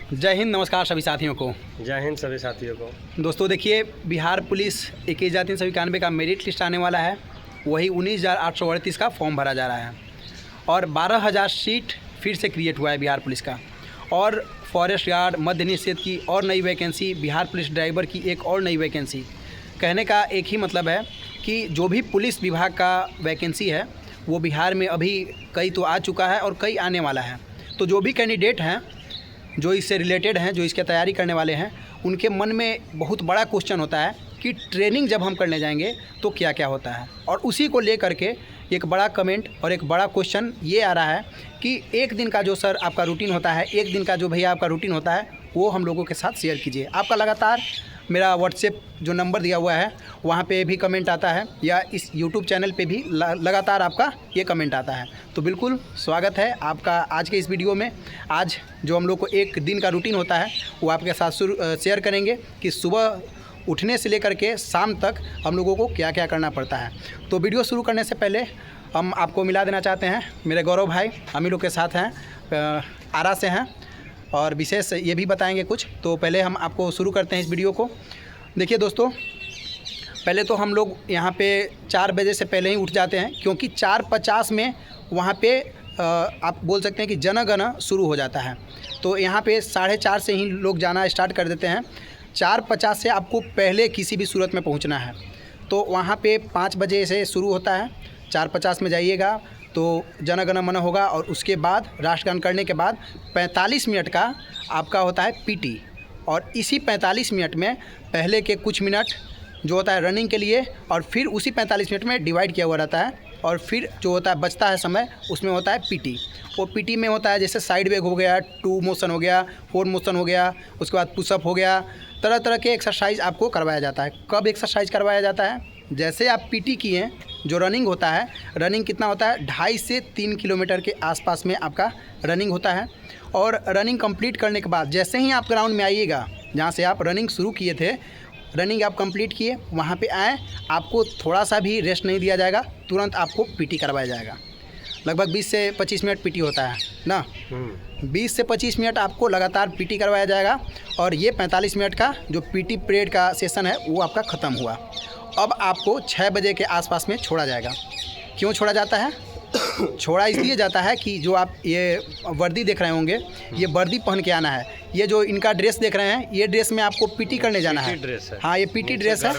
जय हिंद, नमस्कार सभी साथियों को। जय हिंद सभी साथियों को। दोस्तों देखिए, बिहार पुलिस 21,391 का मेरिट लिस्ट आने वाला है। वही 19,838 का फॉर्म भरा जा रहा है और 12,000 सीट फिर से क्रिएट हुआ है बिहार पुलिस का। और फॉरेस्ट गार्ड, मद्य निषेध की और नई वैकेंसी, बिहार पुलिस ड्राइवर की एक और नई वैकेंसी। कहने का एक ही मतलब है कि जो भी पुलिस विभाग का वैकेंसी है वो बिहार में अभी कई तो आ चुका है और कई आने वाला है। तो जो भी कैंडिडेट हैं, जो इससे रिलेटेड हैं, जो इसकी तैयारी करने वाले हैं, उनके मन में बहुत बड़ा क्वेश्चन होता है कि ट्रेनिंग जब हम करने जाएंगे तो क्या क्या होता है। और उसी को लेकर के एक बड़ा कमेंट और एक बड़ा क्वेश्चन ये आ रहा है कि एक दिन का जो सर आपका रूटीन होता है, एक दिन का जो भैया आपका रूटीन होता है, वो हम लोगों के साथ शेयर कीजिए। आपका लगातार मेरा व्हाट्सएप जो नंबर दिया हुआ है वहाँ पे भी कमेंट आता है, या इस यूट्यूब चैनल पे भी लगातार आपका ये कमेंट आता है। तो बिल्कुल स्वागत है आपका आज के इस वीडियो में। आज जो हम लोग को एक दिन का रूटीन होता है वो आपके साथ शेयर करेंगे कि सुबह उठने से लेकर के शाम तक हम लोगों को क्या क्या करना पड़ता है। तो वीडियो शुरू करने से पहले हम आपको मिला देना चाहते हैं, मेरे गौरव भाई हम ही लोग के साथ हैं, आरा से हैं, और विशेष ये भी बताएंगे कुछ। तो पहले हम आपको शुरू करते हैं इस वीडियो को। देखिए दोस्तों, पहले तो हम लोग यहाँ पे 4 बजे से पहले ही उठ जाते हैं, क्योंकि 4:50 में वहाँ पे आप बोल सकते हैं कि जनगणना शुरू हो जाता है। तो यहाँ पे 4:30 से ही लोग जाना स्टार्ट कर देते हैं। 4:50 से आपको पहले किसी भी सूरत में पहुँचना है। तो वहाँ पे 5 बजे से शुरू होता है, 4:50 में जाइएगा तो जनगण मन होगा, और उसके बाद राष्ट्रगान करने के बाद 45 मिनट का आपका होता है पीटी। और इसी 45 मिनट में पहले के कुछ मिनट जो होता है रनिंग के लिए, और फिर उसी 45 मिनट में डिवाइड किया हुआ रहता है, और फिर जो होता है बचता है समय उसमें होता है पीटी। वो पीटी में होता है जैसे साइड वेग हो गया, 2 मोशन हो गया, 4 मोशन हो गया, उसके बाद पुशअप हो गया, तरह तरह के एक्सरसाइज आपको करवाया जाता है। कब एक्सरसाइज करवाया जाता है? जैसे आप पीटी किए, जो रनिंग होता है, रनिंग कितना होता है 2.5 से 3 किलोमीटर के आसपास में आपका रनिंग होता है। और रनिंग कंप्लीट करने के बाद जैसे ही आप ग्राउंड में आइएगा, जहाँ से आप रनिंग शुरू किए थे, रनिंग आप कंप्लीट किए, वहाँ पे आए, आपको थोड़ा सा भी रेस्ट नहीं दिया जाएगा, तुरंत आपको पीटी करवाया जाएगा। लगभग 20 से 25 मिनट पीटी होता है ना। 20 से 25 मिनट आपको लगातार पीटी करवाया जाएगा। और ये 45 मिनट का जो पीटी पीरियड का सेशन है वो आपका ख़त्म हुआ। अब आपको 6 बजे के आसपास में छोड़ा जाएगा। क्यों छोड़ा जाता है? छोड़ा इसलिए जाता है कि जो आप ये वर्दी देख रहे होंगे, ये वर्दी पहन के आना है। ये जो इनका ड्रेस देख रहे हैं, ये ड्रेस में आपको पीटी करने जाना है। हाँ, ये पीटी ड्रेस है।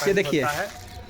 ये देखिए,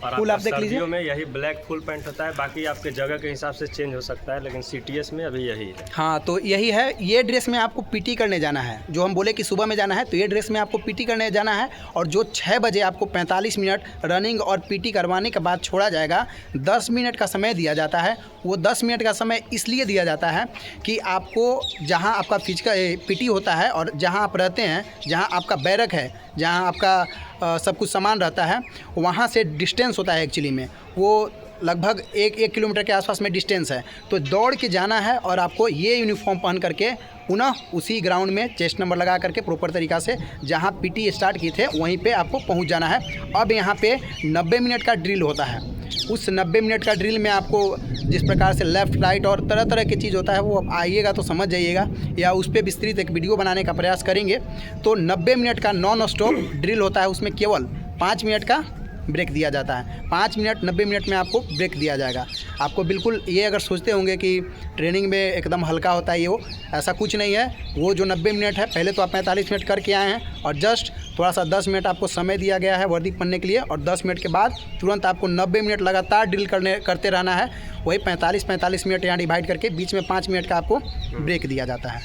फुल आप देख लीजिए। में यही ब्लैक फुल पैंट होता है, बाकी आपके जगह के हिसाब से चेंज हो सकता है, लेकिन सीटीएस में अभी यही है। हाँ, तो यही है। ये ड्रेस में आपको पीटी करने जाना है। जो हम बोले कि सुबह में जाना है, तो ये ड्रेस में आपको पीटी करने जाना है। और जो 6 बजे आपको 45 मिनट रनिंग और पीटी करवाने के बाद छोड़ा जाएगा, 10 मिनट का समय दिया जाता है। वो 10 मिनट का समय इसलिए दिया जाता है कि आपको जहाँ आपका फिजिकल पीटी होता है और जहाँ आप रहते हैं, जहाँ आपका बैरक है, जहाँ आपका सब कुछ सामान रहता है, वहाँ से डिस्टेंस होता है। एक्चुअली में वो लगभग 1 किलोमीटर के आसपास में डिस्टेंस है। तो दौड़ के जाना है और आपको ये यूनिफॉर्म पहन करके पुनः उसी ग्राउंड में चेस्ट नंबर लगा करके प्रॉपर तरीक़ा से जहाँ पीटी स्टार्ट किए थे वहीं पे आपको पहुँच जाना है। अब यहाँ पे 90 मिनट का ड्रिल होता है। उस 90 मिनट का ड्रिल में आपको जिस प्रकार से लेफ़्ट राइट और तरह तरह की चीज़ होता है, वो आप आइएगा तो समझ जाइएगा, या उस पर विस्तृत एक वीडियो बनाने का प्रयास करेंगे। तो 90 मिनट का नॉन स्टॉप ड्रिल होता है। उसमें केवल 5 मिनट का ब्रेक दिया जाता है। 5 मिनट 90 मिनट में आपको ब्रेक दिया जाएगा। आपको बिल्कुल ये अगर सोचते होंगे कि ट्रेनिंग में एकदम हल्का होता है, ये वो ऐसा कुछ नहीं है। वो जो 90 मिनट है, पहले तो आप 45 मिनट करके आए हैं, और जस्ट थोड़ा सा 10 मिनट आपको समय दिया गया है वर्दी पहनने के लिए, और 10 मिनट के बाद तुरंत आपको 90 मिनट लगातार ड्रिल करते रहना है। वही 45 मिनट यहाँ डिवाइड करके बीच में 5 मिनट का आपको ब्रेक दिया जाता है।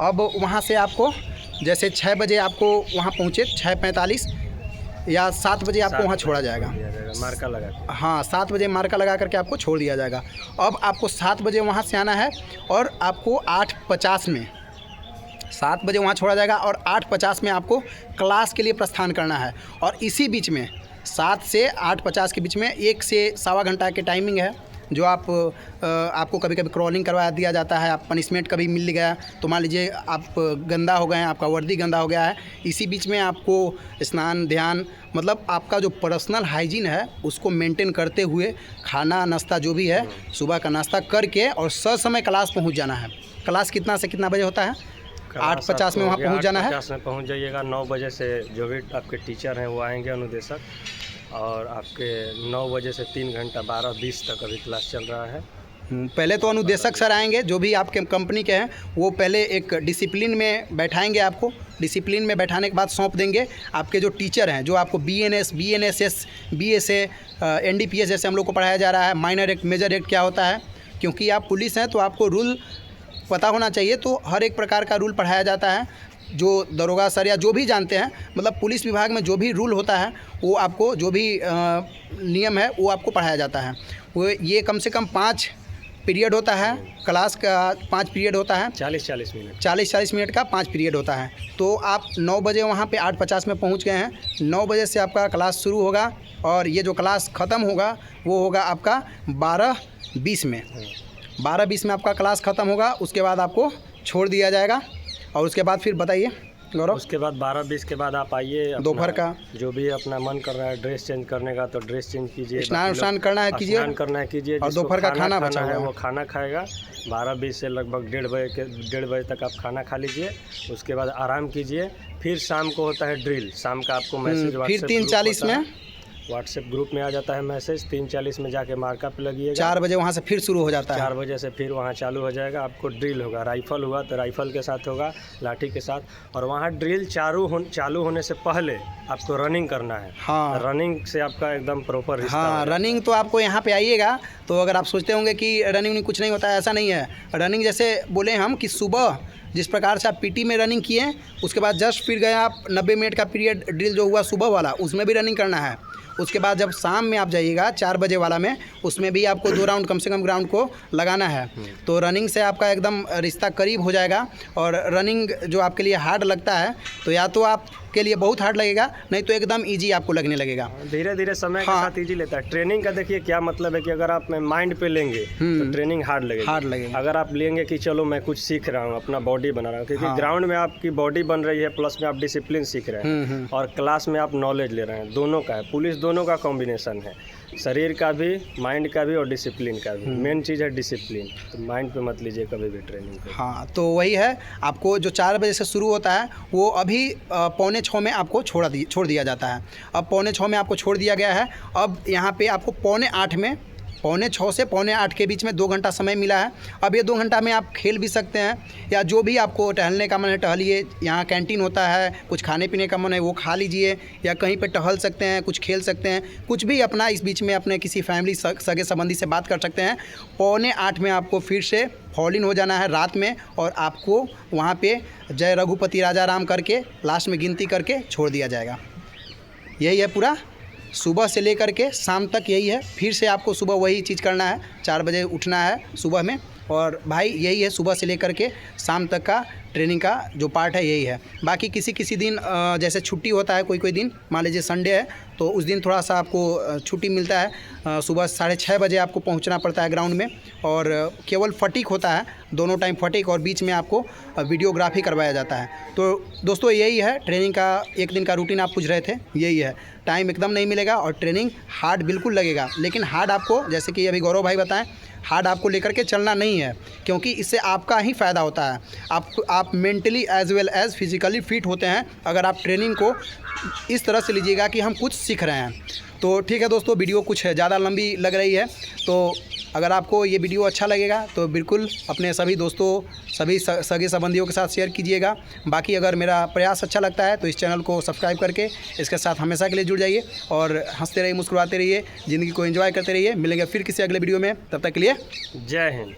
अब वहाँ से आपको जैसे 6 बजे आपको वहाँ पहुँचे, 6:45 या 7 बजे आपको वहाँ छोड़ा जाएगा। मार्का लगा के। हाँ, 7 बजे मार्का लगा करके आपको छोड़ दिया जाएगा। अब आपको 7 बजे वहाँ से आना है, और आपको 8:50 में 7 बजे वहाँ छोड़ा जाएगा, और 8:50 में आपको क्लास के लिए प्रस्थान करना है। और इसी बीच में 7 से 8:50 के बीच में 1 से सवा घंटा की टाइमिंग है, जो आपको कभी कभी क्रॉलिंग करवा दिया जाता है। आप पनिशमेंट कभी मिल गया तो मान लीजिए आप गंदा हो गए हैं, आपका वर्दी गंदा हो गया है, इसी बीच में आपको स्नान ध्यान, मतलब आपका जो पर्सनल हाइजीन है उसको मेंटेन करते हुए खाना नाश्ता जो भी है सुबह का नाश्ता करके और समय क्लास पहुंच जाना है। क्लास कितना से कितना बजे होता है? 8:50 में वहाँ पहुँच जाना है। 8:50 में पहुँच जाइएगा। 9 बजे से जो भी आपके टीचर हैं वो आएंगे अनुदेशक, और आपके 9 बजे से 3 घंटा 12:20 तक अभी क्लास चल रहा है। पहले तो अनुदेशक सर आएंगे जो भी आपके कंपनी के हैं, वो पहले एक डिसिप्लिन में बैठाएंगे आपको। डिसिप्लिन में बैठाने के बाद सौंप देंगे आपके जो टीचर हैं, जो आपको BNS, BNSS, BSA, NDPS जैसे हम लोग को पढ़ाया जा रहा है। माइनर एक्ट, मेजर एक्ट क्या होता है, क्योंकि आप पुलिस हैं तो आपको रूल पता होना चाहिए। तो हर एक प्रकार का रूल पढ़ाया जाता है, जो दरोगा सर या जो भी जानते हैं, मतलब पुलिस विभाग में जो भी रूल होता है वो आपको, जो भी नियम है वो आपको पढ़ाया जाता है। वो ये कम से कम 5 पीरियड होता है, क्लास का 5 पीरियड होता है, 40-40 मिनट 40-40 मिनट का 5 पीरियड होता है। तो आप 9 बजे वहाँ पे 8:50 में पहुँच गए हैं। 9 बजे से आपका क्लास शुरू होगा और ये जो क्लास ख़त्म होगा वो होगा आपका 12:20 में। 12:20 में आपका क्लास ख़त्म होगा, उसके बाद आपको छोड़ दिया जाएगा। और उसके बाद फिर बताइए गौरव। उसके बाद 12:20 के बाद आप आइए, दोपहर का जो भी अपना मन कर रहा है ड्रेस चेंज करने का तो ड्रेस चेंज कीजिए, स्नान करना है कीजिए, स्नान करना है कीजिए, और दोपहर का खाना बचा है हुआ वो खाना खाएगा। 12:20 से लगभग 1:30 बजे तक आप खाना खा लीजिए। उसके बाद आराम कीजिए। फिर शाम को होता है ड्रिल। शाम का आपको मैसेज फिर 3:40 में व्हाट्सएप ग्रुप में आ जाता है मैसेज। 3:40 में जाके मार्का पे लगिएगा। 4 बजे वहाँ से फिर शुरू हो जाता है। 4 बजे से फिर वहाँ चालू हो जाएगा। आपको ड्रिल होगा, राइफल हुआ तो राइफल के साथ होगा, लाठी के साथ। और वहाँ ड्रिल चालू होने से पहले आपको रनिंग करना है। हाँ, रनिंग से आपका एकदम प्रॉपर रिश्ता। हाँ, रनिंग तो आपको यहाँ पे आइएगा तो अगर आप सोचते होंगे कि रनिंग कुछ नहीं होता है, ऐसा नहीं है। रनिंग जैसे बोले हम कि सुबह जिस प्रकार से आप PT में रनिंग किए, उसके बाद जस्ट फिर गए आप 90 मिनट का पीरियड ड्रिल जो हुआ सुबह वाला, उसमें भी रनिंग करना है। उसके बाद जब शाम में आप जाइएगा 4 बजे वाला में, उसमें भी आपको 2 राउंड कम से कम ग्राउंड को लगाना है। तो रनिंग से आपका एकदम रिश्ता करीब हो जाएगा। और रनिंग जो आपके लिए हार्ड लगता है तो या तो आपके लिए बहुत हार्ड लगेगा, नहीं तो एकदम ईजी आपको लगने लगेगा। धीरे धीरे समय के साथ ईजी लेता है। ट्रेनिंग का देखिए क्या मतलब है कि अगर आप माइंड पे लेंगे तो ट्रेनिंग हार्ड लगेगा। अगर आप लेंगे कि चलो मैं कुछ सीख रहा हूँ, अपना बॉडी बना रहा हूँ, क्योंकि ग्राउंड में आपकी बॉडी बन रही है, प्लस में आप डिसिप्लिन सीख रहे हैं, और क्लास में आप नॉलेज ले रहे हैं। दोनों का है, पुलिस दोनों का कॉम्बिनेशन है, शरीर का भी, माइंड का भी और डिसिप्लिन का भी। मेन चीज़ है डिसिप्लिन, तो माइंड पे मत लीजिए कभी भी ट्रेनिंग पे। हाँ, तो वही है। आपको जो 4 बजे से शुरू होता है वो अभी 5:45 में आपको छोड़ दिया जाता है। अब 5:45 में आपको छोड़ दिया गया है। अब यहाँ पे आपको 7:45 में, 7:45 से 7:45 के बीच में 2 घंटा समय मिला है। अब ये 2 घंटा में आप खेल भी सकते हैं, या जो भी आपको टहलने का मन है टहलिए। यहाँ कैंटीन होता है, कुछ खाने पीने का मन है वो खा लीजिए, या कहीं पे टहल सकते हैं, कुछ खेल सकते हैं, कुछ भी अपना इस बीच में अपने किसी फैमिली सगे संबंधी से बात कर सकते हैं। 7:45 में आपको फिर से फॉल इन हो जाना है रात में, और आपको वहाँ पे जय रघुपति राजा राम करके लास्ट में गिनती करके छोड़ दिया जाएगा। यही है पूरा, सुबह से लेकर के शाम तक यही है। फिर से आपको सुबह वही चीज़ करना है, 4 बजे उठना है सुबह में। और भाई यही है, सुबह से लेकर के शाम तक का ट्रेनिंग का जो पार्ट है यही है। बाकी किसी दिन जैसे छुट्टी होता है, कोई दिन मान लीजिए संडे है तो उस दिन थोड़ा सा आपको छुट्टी मिलता है। सुबह 6:30 बजे आपको पहुंचना पड़ता है ग्राउंड में, और केवल फटीक होता है, दोनों टाइम फटीक, और बीच में आपको वीडियोग्राफी करवाया जाता है। तो दोस्तों यही है ट्रेनिंग का, एक दिन का रूटीन आप पूछ रहे थे, यही है। टाइम एकदम नहीं मिलेगा और ट्रेनिंग हार्ड बिल्कुल लगेगा, लेकिन हार्ड आपको, जैसे कि अभी गौरव भाई बताएं, हार्ड आपको लेकर के चलना नहीं है, क्योंकि इससे आपका ही फ़ायदा होता है। आप mentally as well as physically fit होते हैं अगर आप ट्रेनिंग को इस तरह से लीजिएगा कि हम कुछ सीख रहे हैं। तो ठीक है दोस्तों, वीडियो कुछ ज़्यादा लंबी लग रही है, तो अगर आपको ये वीडियो अच्छा लगेगा तो बिल्कुल अपने सभी दोस्तों, सभी सगे संबंधियों के साथ शेयर कीजिएगा। बाकी अगर मेरा प्रयास अच्छा लगता है तो इस चैनल को सब्सक्राइब करके इसके साथ हमेशा के लिए जुड़ जाइए, और हंसते रहिए, मुस्कुराते रहिए, ज़िंदगी को एंजॉय करते रहिए। मिलेंगे फिर किसी अगले वीडियो में, तब तक के लिए जय हिंद।